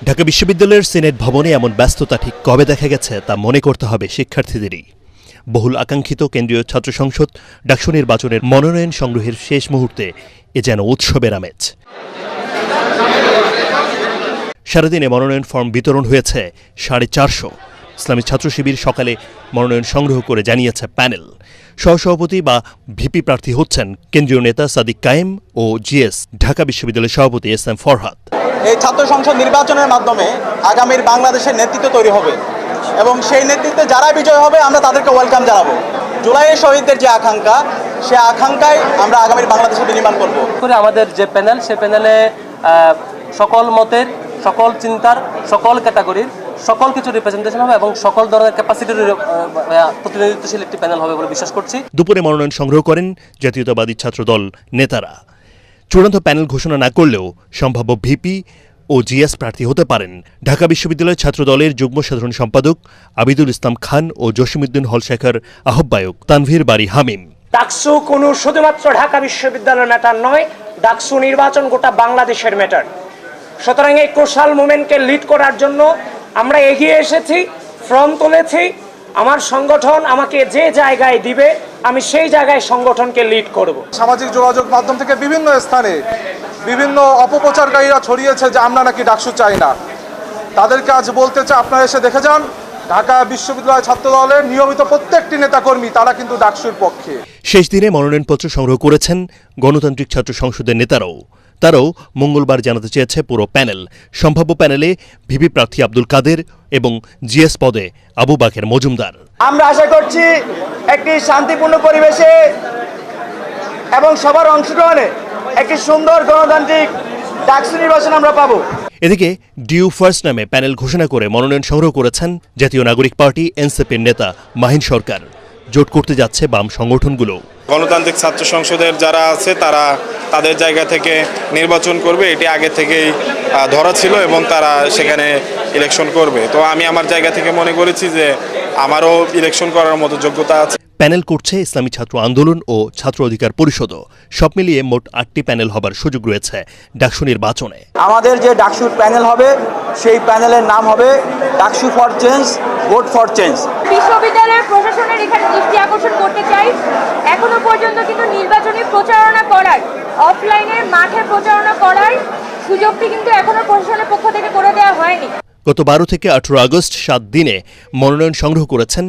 ঢাকা বিশ্ববিদ্যালয়ের সিনেট ভবনে এমন ব্যস্ততা ঠিক কবে দেখা গেছে তা মনে করতে হবে শিক্ষার্থীদেরই। বহুল আকাঙ্ক্ষিত কেন্দ্রীয় ছাত্র সংসদ ডাকসু নির্বাচনের মনোনয়ন সংগ্রহের শেষ মুহূর্তে এ যেন উৎসবের আমেজ। সারাদিনে মনোনয়ন ফর্ম বিতরণ হয়েছে 450। ইসলামী ছাত্র শিবির সকালে মনোনয়ন সংগ্রহ করে জানিয়েছে প্যানেল। সহসভাপতি বা ভিপি প্রার্থী হচ্ছেন কেন্দ্রীয় নেতা সাদিক কায়েম ও জিএস, ঢাকা বিশ্ববিদ্যালয়ের সভাপতি এস এম ফরহাদ। এই ছাত্র সংসদ নির্বাচনের মাধ্যমে আগামীর বাংলাদেশের নেতৃত্ব তৈরি হবে এবং সেই নেতৃত্বে যারা বিজয় হবে আমরা তাদেরকে ওয়েলকাম জানাবো। জুলাইয়ের শহীদদের যে আকাঙ্ক্ষা, সে আকাঙ্ক্ষায় আমরা আগামীর বাংলাদেশে বিনির্মাণ করব। আমাদের যে প্যানেল, সে প্যানেলে সকল মতের, সকল চিন্তার, সকল ক্যাটাগরির সকল কিছু রিপ্রেজেন্টেশন হবে এবং সকল ধরনের ক্যাপাসিটির প্রতিনিধিত্বশীল একটি প্যানেল হবে বলে বিশ্বাস করছি। দুপুরে মনোনয়ন সংগ্রহ করেন জাতীয়তাবাদী ছাত্র দল নেতারা। চূড়ান্ত প্যানেল ঘোষণা না করলেও সম্ভাব্য ভিপি ও জিএস প্রার্থী হতে পারেন ঢাকা বিশ্ববিদ্যালয় ছাত্র দলের যুগ্ম সাধারণ সম্পাদক আবিদুল ইসলাম খান ও জসিমউদ্দিন হল শাখার আহ্বায়ক তানভীর বারী হামিম। ডাকসু কোনো শুধুমাত্র ঢাকা বিশ্ববিদ্যালয়ের ম্যাটার নয়, ডাকসু নির্বাচন গোটা বাংলাদেশের ম্যাটার। সুতরাং এই ক্রুশাল মুভমেন্টকে লিড করার জন্য আমরা এগিয়ে এসেছি, ফর্ম তুলেছি। আমার সংগঠন আমাকে যে জায়গায় দিবে, আমি সেই জায়গায় সংগঠনকে লিড করব। সামাজিক যোগাযোগ মাধ্যম থেকে বিভিন্ন স্থানে বিভিন্ন অপপ্রচারকারীরা ছড়িয়েছে যে আমরা নাকি ডাকসু চাই না। তাদেরকে আজ বলতে চাই, আপনারা এসে দেখে যান, ঢাকা বিশ্ববিদ্যালয় ছাত্র দলের নিয়মিত প্রত্যেকটি নেতাকর্মী তারা কিন্তু ডাকসুর পক্ষে। শেষ দিনে মনোনয়নপত্র সংগ্রহ করেছেন গণতান্ত্রিক ছাত্র সংসদের নেতারাও। তারাও মঙ্গলবার জানাতে চেয়েছে পুরো প্যানেল। সম্ভাব্য প্যানেলে ভিপি প্রার্থী আব্দুল কাদের এবং জিএস পদে আবু বাকের মজুমদার। আমরা আশা করছি একটি শান্তিপূর্ণ পরিবেশে এবং সবার অংশগ্রহণে একটি সুন্দর গণতান্ত্রিক ডাকসু নির্বাচন আমরা পাবো। এদিকে ডিউ ফার্স্ট নামে প্যানেল ঘোষণা করে মনোনয়ন সংগ্রহ করেছেন জাতীয় নাগরিক পার্টি এনসিপির নেতা মাহিন সরকার। জোট করতে যাচ্ছে বাম সংগঠনগুলো। গণতান্ত্রিক ছাত্র সংসদের যারা আছে তারা তাদের জায়গা থেকে নির্বাচন করবে, এটি আগে থেকেই ধরা ছিল এবং তারা সেখানে ইলেকশন করবে। তো আমি আমার জায়গা থেকে মনে করেছি যে আমারও ইলেকশন করার মতো যোগ্যতা আছে। প্যানেল করছে ইসলামী ছাত্র আন্দোলন ও ছাত্র অধিকার পরিষদও। সব মিলিয়ে মোট 8টি প্যানেল হবার সুযোগ রয়েছে ডাকসু নির্বাচনে। আমাদের যে ডাকসুর প্যানেল হবে, সেই প্যানেলের নাম হবে DUCSU for change, vote for change. বিশ্ববিদ্যালয়ের প্রশাসনের এখানে দৃষ্টি আকর্ষণ করতে চাই, এখনো পর্যন্ত কিন্তু নির্বাচনী প্রচারণা করার, অফলাইনে মাঠে প্রচারণা করার সুযোগটি কিন্তু এখনো প্রশাসনের পক্ষ থেকে করে দেওয়া হয়নি। গত 12 থেকে 18 আগস্ট 7 দিনে মনোনয়ন সংগ্রহ করেছেন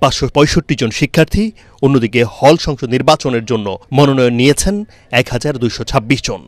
565 জন শিক্ষার্থী। অন্যদিকে হল সংসদ নির্বাচনের জন্য মনোনয়ন নিয়েছেন 1226 জন।